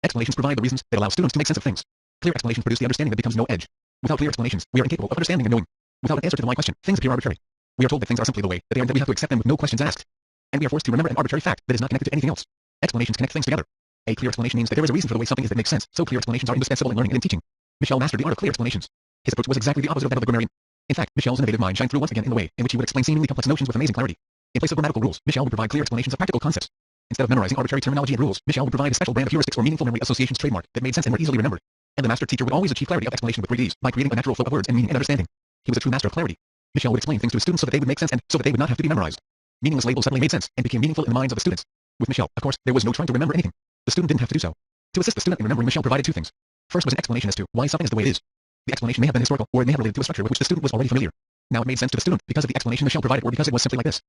Explanations provide the reasons that allow students to make sense of things. Clear explanations produce the understanding that becomes no edge. Without clear explanations, we are incapable of understanding and knowing. Without an answer to the why question, things appear arbitrary. We are told that things are simply the way that they are and that we have to accept them with no questions asked. And we are forced to remember an arbitrary fact that is not connected to anything else. Explanations connect things together. A clear explanation means that there is a reason for the way something is that makes sense, so clear explanations are indispensable in learning and in teaching. Michel mastered the art of clear explanations. His approach was exactly the opposite of that of the grammarian. In fact, Michel's innovative mind shined through once again in the way in which he would explain seemingly complex notions with amazing clarity. In place of grammatical rules, Michel would provide clear explanations of practical concepts. Instead of memorizing arbitrary terminology and rules, Michel would provide a special brand of heuristics or meaningful memory associations trademark that made sense and were easily remembered. And the master teacher would always achieve clarity of explanation with great ease by creating a natural flow of words and meaning and understanding. He was a true master of clarity. Michel would explain things to his students so that they would make sense and so that they would not have to be memorized. meaningless labels suddenly made sense and became meaningful in the minds of the students. With Michelle, of course, there was no trying to remember anything. The student didn't have to do so. To assist the student in remembering, Michelle provided two things. First was an explanation as to why something is the way it is. The explanation may have been historical, or it may have related to a structure with which the student was already familiar. Now it made sense to the student because of the explanation Michelle provided, or because it was simply like this.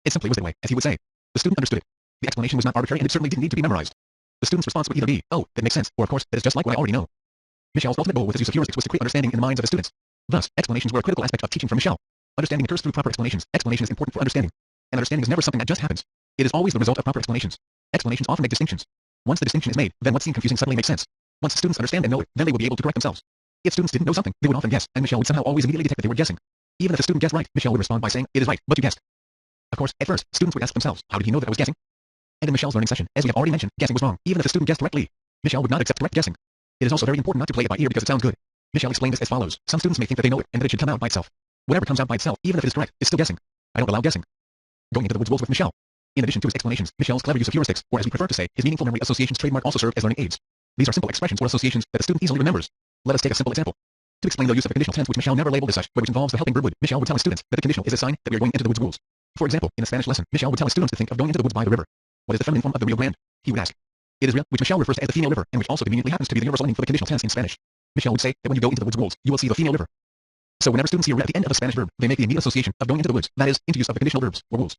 It simply was that way, as he would say. The student understood it. The explanation was not arbitrary, and it certainly didn't need to be memorized. The student's response would either be, "Oh, that makes sense," or, "Of course, that is just like what I already know." Michelle's ultimate goal with his use of heuristics was to create understanding in the minds of the students. Thus, explanations were a critical aspect of teaching for Michelle. Understanding occurs through proper explanations. Explanation is important for understanding. And understanding is never something that just happens. It is always the result of proper explanations. Explanations often make distinctions. Once the distinction is made, then what seemed confusing suddenly makes sense. Once students understand and know it, then they will be able to correct themselves. If students didn't know something, they would often guess, and Michelle would somehow always immediately detect that they were guessing. Even if the student guessed right, Michelle would respond by saying, "It is right, but you guessed." Of course, at first, students would ask themselves, "How did he know that I was guessing?" And in Michelle's learning session, as we have already mentioned, guessing was wrong. Even if the student guessed correctly, Michelle would not accept correct guessing. It is also very important not to play it by ear because it sounds good. Michelle explained this as follows. Some students may think that they know it, and that it should come out by itself. Whatever comes out by itself, even if it is correct, is still guessing. I don't allow guessing. Going into the woods with Michelle. In addition to his explanations, Michelle's clever use of heuristics, or as we prefer to say, his meaningful memory associations trademark also served as learning aids. These are simple expressions or associations that the student easily remembers. Let us take a simple example. To explain the use of a conditional tense which Michelle never labeled as such, but which involves the helping verb would, Michelle would tell his students that the conditional is a sign that we are going into the woods rules. For example, in a Spanish lesson, Michelle would tell his students to think of going into the woods by the river. What is the feminine form of the Rio Grande? He would ask. It is Rio, which Michelle refers to as the female river, and which also conveniently happens to be the universal name for the conditional tense in Spanish. Michelle would say that when you go into the woods rules, you will see the female river. So whenever students see a at the end of a Spanish verb, they make the immediate association of going into the woods, that is, into use of the conditional verbs, or rules.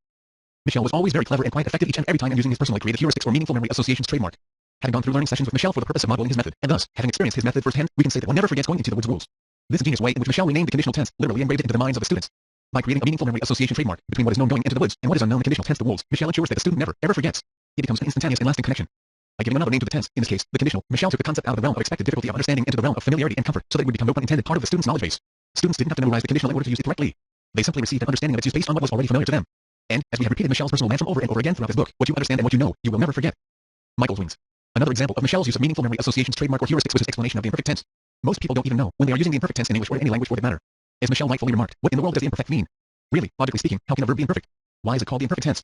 Michelle was always very clever and quite effective each and every time in using his personally created heuristics or meaningful memory associations trademark. Having gone through learning sessions with Michelle for the purpose of modeling his method, and thus, having experienced his method firsthand, we can say that one never forgets going into the woods rules. This ingenious way in which Michelle renamed the conditional tense literally engraved it into the minds of the students. By creating a meaningful memory association trademark between what is known going into the woods and what is unknown the conditional tense the rules, Michelle ensures that the student never, ever forgets. It becomes an instantaneous and lasting connection. By giving another name to the tense, in this case, the conditional, Michelle took the concept out of the realm of expected difficulty of understanding into the realm of familiarity and comfort, so that it would become no pun intended part of the student's knowledge base. Students didn't have to memorize the conditional in order to use it correctly. They simply received an understanding of its use based on what was already familiar to them. And, as we have repeated Michelle's personal mantra over and over again throughout this book, what you understand and what you know, you will never forget. Michael's wings. Another example of Michelle's use of meaningful memory associations trademark or heuristics was his explanation of the imperfect tense. Most people don't even know when they are using the imperfect tense in English or in any language for that matter. As Michelle rightfully remarked, what in the world does the imperfect mean? Really, logically speaking, how can a verb be imperfect? Why is it called the imperfect tense?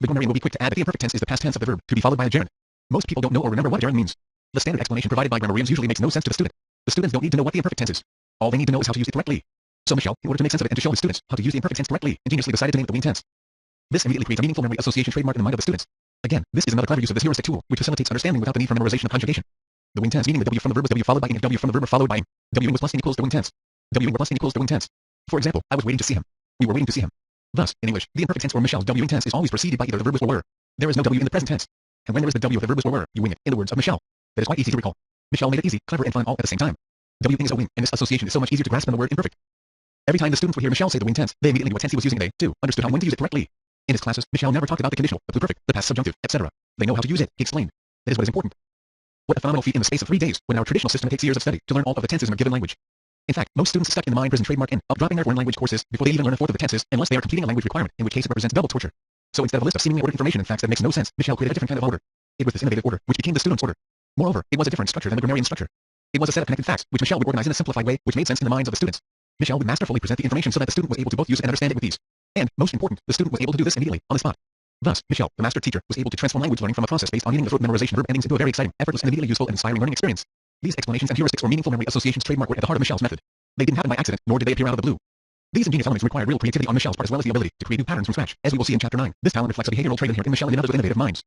The grammarian will be quick to add that the imperfect tense is the past tense of the verb, to be followed by a gerund. Most people don't know or remember what a gerund means. The standard explanation provided by grammarians usually makes no sense to the student. The students don't need to know what the imperfect tense is. All they need to know is how to use it correctly. So Michelle, in order to make sense of it and to show his students how to use the imperfect tense correctly, ingeniously decided to name it the wing tense. This immediately creates a meaningful memory association trademark in the mind of the students. Again, this is another clever use of this heuristic tool, which facilitates understanding without the need for memorization of conjugation. The wing tense meaning the W from the verb was W followed by ing, if W from the verb were followed by ing. W was plus n equals the wing tense. W were plus n equals the wing tense. For example, I was waiting to see him. We were waiting to see him. Thus, in English, the imperfect tense or Michelle's W wing tense is always preceded by either the verb was or were. There is no W in the present tense. And when there is the W of the verb was or were, you wing it, in the words of Michelle. That is quite easy to recall. Michelle made it easy, clever, and fun all at the same time. W wing is a wing, and this association is so much easier to grasp than the word imperfect. Every time the students would hear Michelle say the wing tense, they immediately knew what tense he was using and they, too, understood how when to use it correctly. In his classes, Michelle never talked about the conditional, the pluperfect, the past subjunctive, etc. They know how to use it, he explained. That is what is important. What a phenomenal feat in the space of 3 days, when our traditional system takes years of study to learn all of the tenses in a given language. In fact, most students stuck in the mind prison trademark end up dropping their foreign language courses before they even learn a fourth of the tenses, unless they are completing a language requirement, in which case it represents double torture. So instead of a list of seemingly ordered information and facts that makes no sense, Michelle created a different kind of order. It was this innovative order, which became the student's order. Moreover, it was a different structure than the grammarian structure. It was a set of connected facts, which Michelle would organize in a simplified way, which made sense in the minds of the students. Michelle would masterfully present the information so that the student was able to both use it and understand it with ease. And, most important, the student was able to do this immediately, on the spot. Thus, Michelle, the master teacher, was able to transform language learning from a process based on meaningless rote memorization verb endings into a very exciting, effortless, and immediately useful and inspiring learning experience. These explanations and heuristics or meaningful memory associations trademark were at the heart of Michelle's method. They didn't happen by accident, nor did they appear out of the blue. These ingenious elements required real creativity on Michelle's part as well as the ability to create new patterns from scratch, as we will see in Chapter 9. This talent reflects a behavioral trait inherent in Michelle and in others with innovative minds.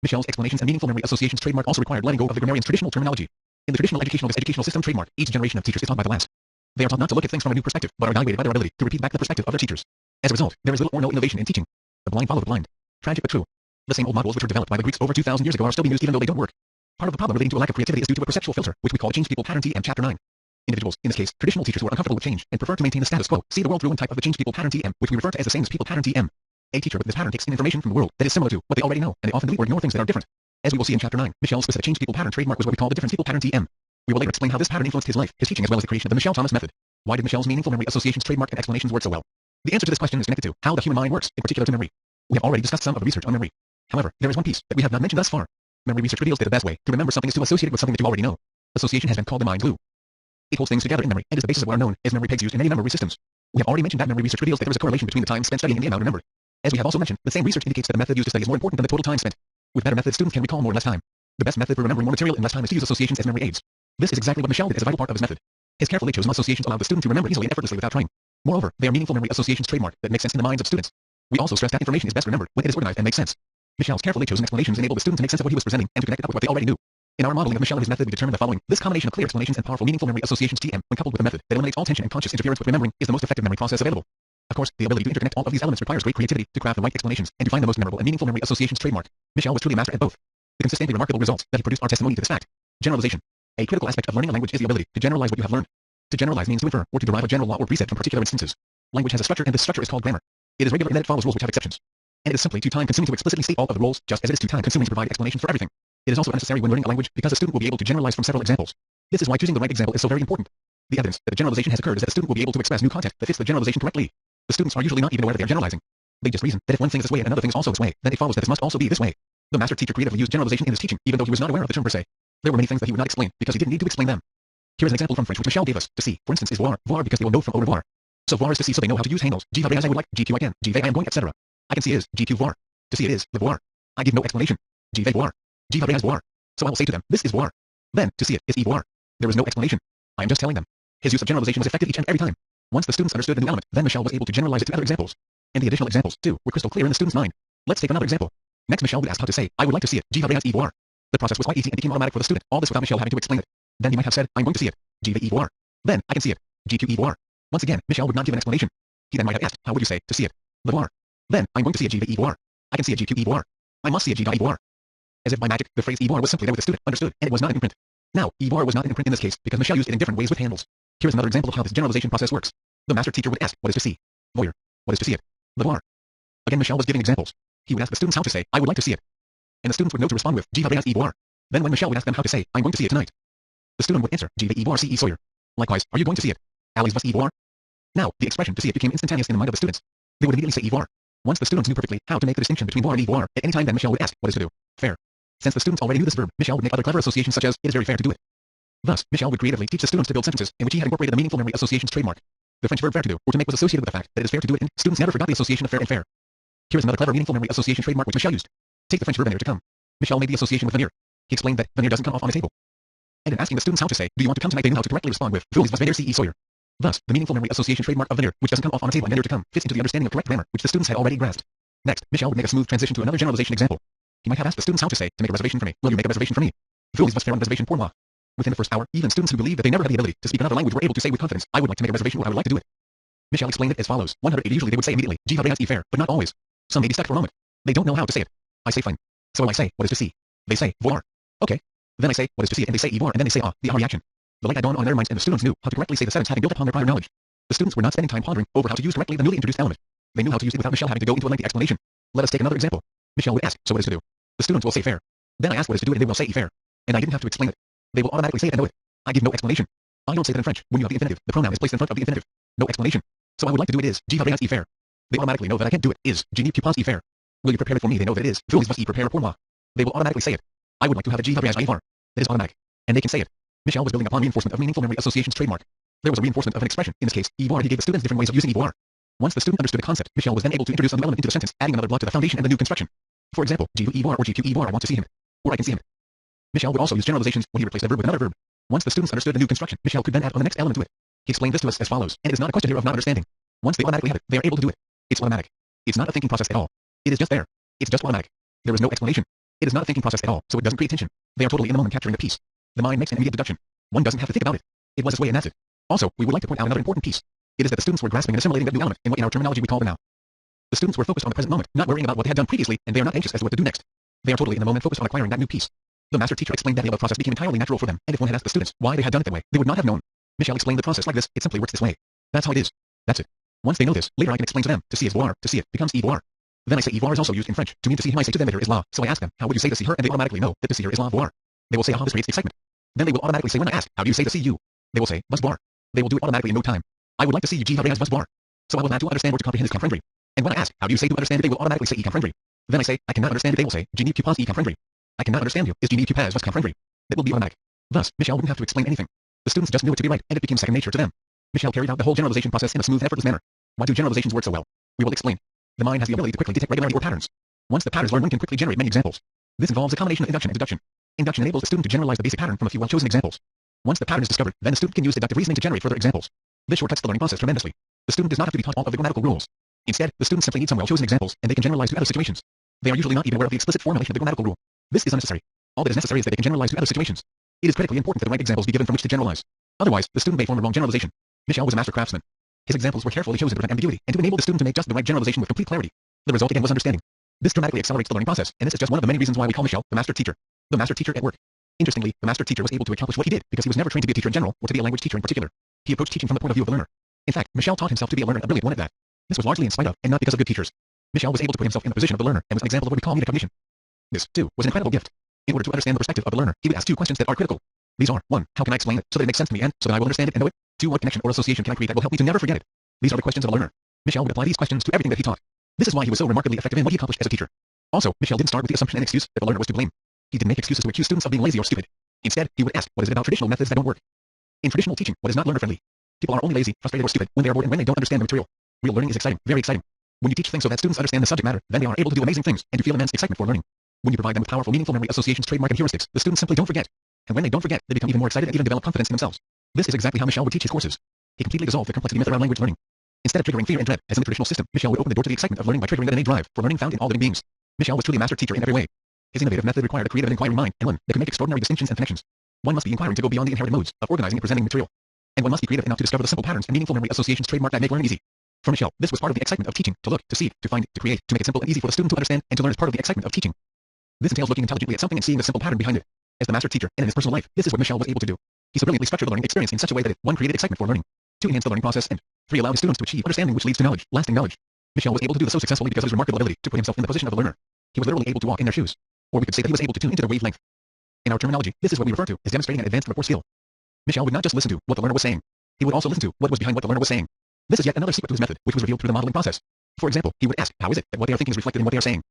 Michelle's explanations and meaningful memory associations trademark also required letting go of the grammarian's traditional terminology. In the traditional educational system trademark, each generation of teachers is taught by the last. They are taught not to look at things from a new perspective, but are evaluated by their ability to repeat back the perspective of their teachers. As a result, there is little or no innovation in teaching. The blind follow the blind. Tragic but true. The same old models which were developed by the Greeks over 2,000 years ago are still being used even though they don't work. Part of the problem relating to a lack of creativity is due to a perceptual filter, which we call change people pattern TM Chapter 9. Individuals, in this case, traditional teachers who are uncomfortable with change and prefer to maintain the status quo, see the world through one type of the change people pattern TM, which we refer to as the same as people pattern TM. A teacher with this pattern takes in information from the world that is similar to what they already know, and they often delete or ignore things that are different. As we will see in Chapter 9, Michelle's specific change people pattern trademark was what we call the difference people pattern TM. We will later explain how this pattern influenced his life, his teaching as well as the creation of the Michelle Thomas method. Why did Michelle's meaningful memory associations trademark and explanations work so well? The answer to this question is connected to how the human mind works, in particular to memory. We have already discussed some of the research on memory. However, there is one piece that we have not mentioned thus far. Memory research reveals that the best way to remember something is to associate it with something that you already know. Association has been called the mind glue. It holds things together in memory and is the basis of what are known as memory pegs used in many memory systems. We have already mentioned that memory research reveals that there is a correlation between the time spent studying and the amount remembered. As we have also mentioned, the same research indicates that the method used to study is more important than the total time spent. With better methods, students can recall more in less time. The best method for remembering more material in less time is to use associations as memory aids. This is exactly what Michelle did as a vital part of his method. His carefully chosen associations allow the student to remember easily and effortlessly without trying. Moreover, they are meaningful memory associations trademark that make sense in the minds of students. We also stress that information is best remembered when it is organized and makes sense. Michel's carefully chosen explanations enabled the student to make sense of what he was presenting and to connect it up with what they already knew. In our modeling of Michel and his method, we determined the following. This combination of clear explanations and powerful meaningful memory associations TM, when coupled with a method that eliminates all tension and conscious interference with remembering, is the most effective memory process available. Of course, the ability to interconnect all of these elements requires great creativity to craft the right explanations and to find the most memorable and meaningful memory associations trademark. Michel was truly a master at both. The consistently remarkable results that he produced are testimony to this fact. Generalization. A critical aspect of learning a language is the ability to generalize what you have learned. To generalize means to infer or to derive a general law or precept from particular instances. Language has a structure, and this structure is called grammar. It is regular in that it follows rules which have exceptions. And it is simply too time-consuming to explicitly state all of the rules, just as it is too time-consuming to provide explanations for everything. It is also unnecessary when learning a language because a student will be able to generalize from several examples. This is why choosing the right example is so very important. The evidence that a generalization has occurred is that the student will be able to express new content that fits the generalization correctly. The students are usually not even aware that they are generalizing. They just reason that if one thing is this way and another thing is also this way, then it follows that this must also be this way. The master teacher creatively used generalization in his teaching, even though he was not aware of the term per se. There were many things that he would not explain because he didn't need to explain them. Here is an example from French which Michel gave us. To see, for instance, is voir, voir because they will know from au revoir. So voir is to see, so they know how to use handles. J'y vais as I would like, GQ I can, j'y vais I am going, etc. I can see is GQ voir. To see it is the voir. I give no explanation. J'y vais voir. J'y vais as voir. So I will say to them, this is voir. Then, to see it is y voir. There is no explanation. I am just telling them. His use of generalization was effective each and every time. Once the students understood the new element, then Michel was able to generalize it to other examples. And the additional examples, too, were crystal clear in the student's mind. Let's take another example. Next, Michel would ask how to say, I would like to see it. J'y vais as y voir. The process was quite easy and became automatic for the student, all this without Michel having to explain it. Then he might have said, I'm going to see it. J'y vais y voir. Then, I can see it. GQ y voir. Once again, Michel would not give an explanation. He then might have asked, how would you say, to see it? The voir. Then, I'm going to see it j'y vais y voir. I can see it GQ y voir. I must see it j'y vais y voir. As if by magic, the phrase y voir was simply there with the student, understood, and it was not an imprint. Now, y voir was not an imprint in this case, because Michel used it in different ways with handles. Here is another example of how this generalization process works. The master teacher would ask, what is to see? Voyeur. What is to see it? The voir. Again, Michel was giving examples. He would ask the students how to say, I would like to see it. And the students would know to respond with, j'y vais y voir. Then when Michel would ask them how to say, I'm going to see it tonight, the student would answer, j'y vais y voir C.E. Sawyer. Likewise, are you going to see it? Allez vas y voir? Now, the expression to see it became instantaneous in the mind of the students. They would immediately say y voir. Once the students knew perfectly how to make the distinction between voir and y voir, at any time then Michel would ask, what is to do? Fair. Since the students already knew this verb, Michel would make other clever associations such as, it is very fair to do it. Thus, Michel would creatively teach the students to build sentences in which he had incorporated the meaningful memory associations trademark. The French verb faire to do, or to make, was associated with the fact that it is fair to do it, and students never forgot the association of fair and fair. Here is another clever meaningful memory association trademark which Michel used. Take the French verb venir to come. Michel made the association with venir. He explained that venir doesn't come off on a table. And in asking the students how to say, do you want to come tonight, they knew how to correctly respond with, vous vas venir C.E. Sawyer. Thus, the meaningful memory association trademark of venir, which doesn't come off on a table and venir to come, fits into the understanding of correct grammar, which the students had already grasped. Next, Michel would make a smooth transition to another generalization example. He might have asked the students how to say, to make a reservation for me, will you make a reservation for me? Vous vas faire une réservation pour moi. Within the first hour, even students who believed that they never had the ability to speak another language were able to say with confidence, I would like to make a reservation or I would like to do it. Michel explained it as follows. 180 usually they would say immediately, j'y vais y faire, but not always. Some may be stuck for a moment. They don't know how to say it. I say fine. So I say, what is to see? They say, voir. Okay. Then I say, what is to see it, and they say y voir, and then they say the reaction. The light had dawned on their minds and the students knew how to correctly say the sentence having built upon their prior knowledge. The students were not spending time pondering over how to use correctly the newly introduced element. They knew how to use it without Michel having to go into a lengthy explanation. Let us take another example. Michel would ask, so what is to do? The students will say fair. Then I ask what is to do and they will say fair. And I didn't have to explain it. They will automatically say it and know it. I give no explanation. I don't say that in French. When you have the infinitive, the pronoun is placed in front of the infinitive. No explanation. So I would like to do it is, j'y vais y faire. They automatically know that I can't do it is, je n'y peux pas y faire. Will you prepare it for me? They know that it is, vous vas y préparer pour moi. They will automatically say it. I would like to have a j'y vais y faire. That is automatic. And they can say it. Michel was building upon reinforcement of meaningful memory associations trademark. There was a reinforcement of an expression. In this case, y voir, he gave the students different ways of using y voir. Once the student understood the concept, Michel was then able to introduce a new element into the sentence, adding another block to the foundation and the new construction. For example, j'y vais y voir or GQ y voir, I want to see him. Or I can see him. Michel would also use generalizations when he replaced a verb with another verb. Once the students understood the new construction, Michel could then add on the next element to it. He explained this to us as follows, and it is not a question here of not understanding. Once they automatically have it, they are able to do it. It's automatic. It's not a thinking process at all. It is just there. It's just automatic. There is no explanation. It is not a thinking process at all, so it doesn't create tension. They are totally in the moment capturing the piece. The mind makes an immediate deduction. One doesn't have to think about it. It was this way and that's it. Also, we would like to point out another important piece. It is that the students were grasping and assimilating that new element in what in our terminology we call the now. The students were focused on the present moment, not worrying about what they had done previously, and they are not anxious as to what to do next. They are totally in the moment focused on acquiring that new piece. The master teacher explained that the above process became entirely natural for them, and if one had asked the students why they had done it that way, they would not have known. Michel explained the process like this, it simply works this way. That's how it is. That's it. Once they know this, later I can explain to them, to see is voir, to see it becomes y voir. Then I say y voir is also used in French, to mean to see him I say to them that here is la, so I ask them, how would you say to see her, and they automatically know that to see her is la voir. They will say ah, this creates excitement. Then they will automatically say when I ask, how do you say to see you? They will say, vas voir. They will do it automatically in no time. I would like to see you j'y vais vas voir. So I will have to understand or to comprehend his comprendre. And when I ask, how do you say to understand it, they will automatically say y comprendre. Then I say, I cannot understand it, they will say, je n'y peux pas y comprendre. I cannot understand you, is je n'y peux pas vas comprendre. That will be automatic. Thus, Michel wouldn't have to explain anything. The students just knew it to be right, and it became second nature to them. Michel carried out the whole generalization process in a smooth and effortless manner. Why do generalizations work so well? We will explain. The mind has the ability to quickly detect regularity or patterns. Once the patterns learn, one can quickly generate many examples. This involves a combination of induction and deduction. Induction enables the student to generalize the basic pattern from a few well-chosen examples. Once the pattern is discovered, then the student can use deductive reasoning to generate further examples. This shortcuts the learning process tremendously. The student does not have to be taught all of the grammatical rules. Instead, the students simply need some well-chosen examples, and they can generalize to other situations. They are usually not even aware of the explicit formulation of the grammatical rule. This is unnecessary. All that is necessary is that they can generalize to other situations. It is critically important that the right examples be given from which to generalize. Otherwise, the student may form a wrong generalization. Michel was a master craftsman. His examples were carefully chosen to prevent ambiguity and to enable the student to make just the right generalization with complete clarity. The result again was understanding. This dramatically accelerates the learning process, and this is just one of the many reasons why we call Michel the master teacher. The master teacher at work. Interestingly, the master teacher was able to accomplish what he did because he was never trained to be a teacher in general or to be a language teacher in particular. He approached teaching from the point of view of the learner. In fact, Michel taught himself to be a learner, a brilliant one at that. This was largely in spite of, and not because of good teachers. Michel was able to put himself in the position of the learner and was an example of what we call metacognition. This, too, was an incredible gift. In order to understand the perspective of the learner, he would ask two questions that are critical. These are, 1. How can I explain it so that it makes sense to me and so that I will understand it and know it? 2. What connection or association can I create that will help me to never forget it? These are the questions of a learner. Michel would apply these questions to everything that he taught. This is why he was so remarkably effective in what he accomplished as a teacher. Also, Michel didn't start with the assumption and excuse that the learner was to blame. He didn't make excuses to accuse students of being lazy or stupid. Instead, he would ask, what is it about traditional methods that don't work? In traditional teaching, what is not learner-friendly? People are only lazy, frustrated, or stupid when they are bored and when they don't understand the material. Real learning is exciting, very exciting. When you teach things so that students understand the subject matter, then they are able to do amazing things and to feel immense excitement for learning. When you provide them with powerful, meaningful memory associations, trademark, and heuristics, the students simply don't forget. And when they don't forget, they become even more excited and even develop confidence in themselves. This is exactly how Michel would teach his courses. He completely dissolved the complexity myth around language learning. Instead of triggering fear and dread, as in the traditional system, Michel would open the door to the excitement of learning by triggering that innate drive for learning found in all living beings. Michel was truly a master teacher in every way. His innovative method required a creative and inquiring mind, and one that could make extraordinary distinctions and connections. One must be inquiring to go beyond the inherited modes of organizing and presenting material. And one must be creative enough to discover the simple patterns and meaningful memory associations trademark that make learning easy. For Michel, this was part of the excitement of teaching, to look, to see, to find, to create, to make it simple and easy for the student to understand, and to learn is part of the excitement of teaching. This entails looking intelligently at something and seeing the simple pattern behind it. As the master teacher, and in his personal life, this is what Michel was able to do. He so brilliantly structured the learning experience in such a way that it, 1. Created excitement for learning, 2. Enhanced the learning process, and 3. Allowed his students to achieve understanding which leads to knowledge, lasting knowledge. Michel was able to do this so successfully because of his remarkable ability to put himself in the position of the learner. He was literally able to walk in their shoes. Or we could say that he was able to tune into their wavelength. In our terminology, this is what we refer to as demonstrating an advanced rapport skill. Michel would not just listen to what the learner was saying. He would also listen to what was behind what the learner was saying. This is yet another secret to his method, which was revealed through the modeling process. For example, he would ask, how is it that what they are thinking is reflected in what they are saying?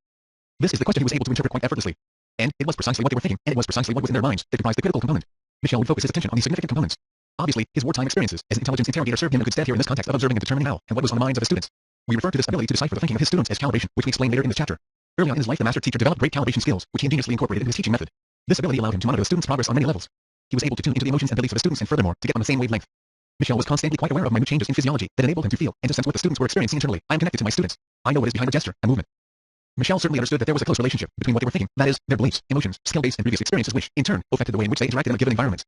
This is the question he was able to interpret quite effortlessly. And it was precisely what they were thinking, and it was precisely what was in their minds that comprised the critical component. Michel would focus his attention on these significant components. Obviously, his wartime experiences as an intelligence interrogator served him a good stead here in this context of observing and determining how and what was on the minds of his students. We refer to this ability to decipher the thinking of his students as calibration, which we explain later in this chapter. Early on in his life, the master teacher developed great calibration skills, which he ingeniously incorporated into his teaching method. This ability allowed him to monitor the students' progress on many levels. He was able to tune into the emotions and beliefs of his students and furthermore, to get on the same wavelength. Michel was constantly quite aware of minute changes in physiology that enabled him to feel and to sense what the students were experiencing internally. I am connected to my students. I know what is behind a gesture, a movement. Michel certainly understood that there was a close relationship between what they were thinking, that is, their beliefs, emotions, skill base, and previous experiences which, in turn, affected the way in which they interacted in a given environment.